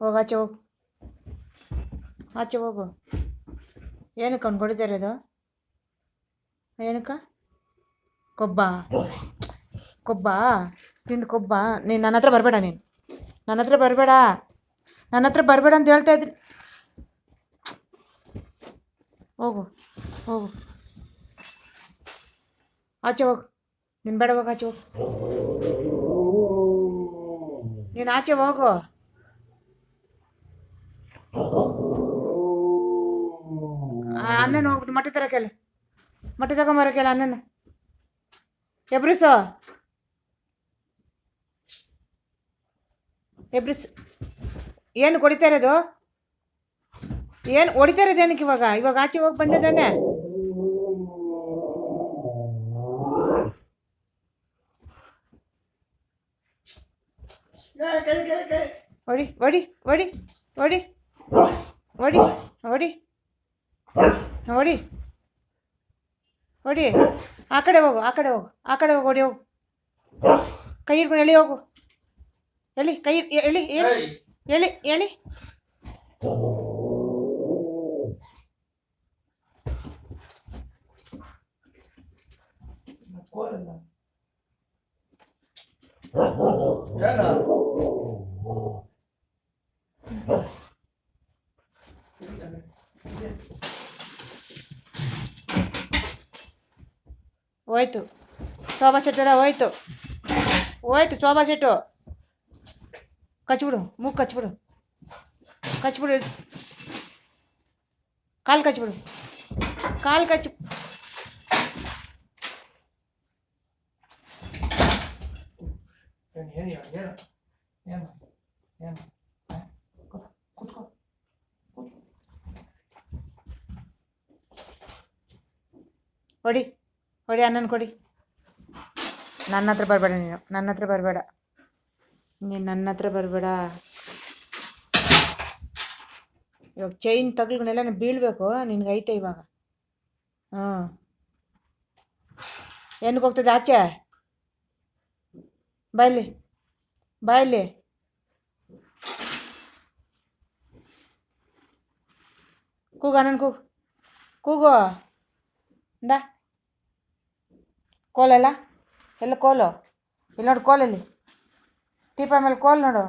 ಹೋಗು ಆಚೆ ಹೋಗು, ಆಚೆ ಹೋಗು. ಏನಕ್ಕೆ ಅವ್ನು ಹೊಡಿತಾ ಇರೋದು? ಏನಕ್ಕ? ಕೊಬ್ಬ ಕೊಬ್ಬ ತಿಂದು ಕೊಬ್ಬ. ನೀನು ನನ್ನ ಹತ್ರ ಬರಬೇಡ, ನೀನು ನನ್ನ ಹತ್ರ ಬರಬೇಡ, ನನ್ನ ಹತ್ರ ಬರಬೇಡ ಅಂತ ಹೇಳ್ತಾ ಇದ್ದೀನಿ. ಹೋಗು ಹೋಗು, ಆಚೆ ಹೋಗು. ನೀನು ಬೇಡ, ಹೋಗು ಆಚೆ ಹೋಗು. ನೀನು ಆಚೆ ಹೋಗು. ಅಣ್ಣನ ಹೋಗ್ಬಿಟ್ಟು ಮೊಟ್ಟೆ ತರಕೇಳಿ, ಮೊಟ್ಟೆ ತಗೊಂಬರಕೇಳಿ ಅಣ್ಣನ. ಎಬ್ರಿಸು ಎಬ್ರಿಸು. ಏನು ಹೊಡಿತಾ ಇರೋದು? ಏನು ಹೊಡಿತಾ ಇರೋದು ಏನಕ್ಕೆ ಇವಾಗ? ಇವಾಗ ಆಚೆ ಹೋಗಿ ಬಂದಿದ್ದಾನೆ. ಹೊಡಿ ಹೊಡಿ ಹೊಡಿ ಹೊಡಿ ಹೊಡಿ ಹೊಡಿ ಹೊಡಿ ಹೊಡಿ. ಆ ಕಡೆ ಹೋಗು, ಆ ಕಡೆ ಹೋಗು, ಆ ಕಡೆ ಹೋಗು, ಹೊಡಿ ಹೋಗು. ಕೈ ಹಿಡ್ಕೊಂಡು ಎಳಿ ಹೋಗು, ಎಳಿ ಕೈ ಎಳಿ ಎಳಿ ಎಳಿ ಎಳಿ. ಹೋಯ್ತು ಶೋಭಾ ಶೆಟ್ಟೆಲ್ಲ, ಹೋಯ್ತು ಹೋಯ್ತು ಶೋಭಾ ಶೆಟ್ಟು. ಕಚ್ಬಿಡು, ಮೂಗು ಕಚ್ಬಿಡು, ಕಚ್ಬಿಡು, ಕಾಲು ಕಚ್ಬಿಡು, ಕಾಲು ಕಚ್ಚು. ಹೊಡಿ ಹೊಡಿ, ಅಣ್ಣನ ಕೊಡಿ. ನನ್ನ ಹತ್ರ ಬರಬೇಡ, ನೀನು ನನ್ನ ಹತ್ರ ಬರಬೇಡ, ನೀನು ನನ್ನ ಹತ್ರ ಬರಬೇಡ. ಇವಾಗ ಚೈನ್ ತಗಲ್ಗಳೆಲ್ಲ ಬೀಳಬೇಕು ನಿನ್ಗೈತೆ ಇವಾಗ. ಹಾಂ, ಏನಕ್ಕೆ ಹೋಗ್ತದೆ ಆಚೆ? ಬಾಯಲ್ಲಿ ಬಾಯಲ್ಲಿ. ಕೂಗು ಅಣ್ಣನ, ಕೂಗು ಕೂಗು. ಇಂದ ಕೋಲೆಲ್ಲ ಎಲ್ಲ ಕೋಲು ಇಲ್ಲಿ ನೋಡು, ಕೋಲಲ್ಲಿ ತೀಪ ಮೇಲೆ ಕೋಲು ನೋಡು.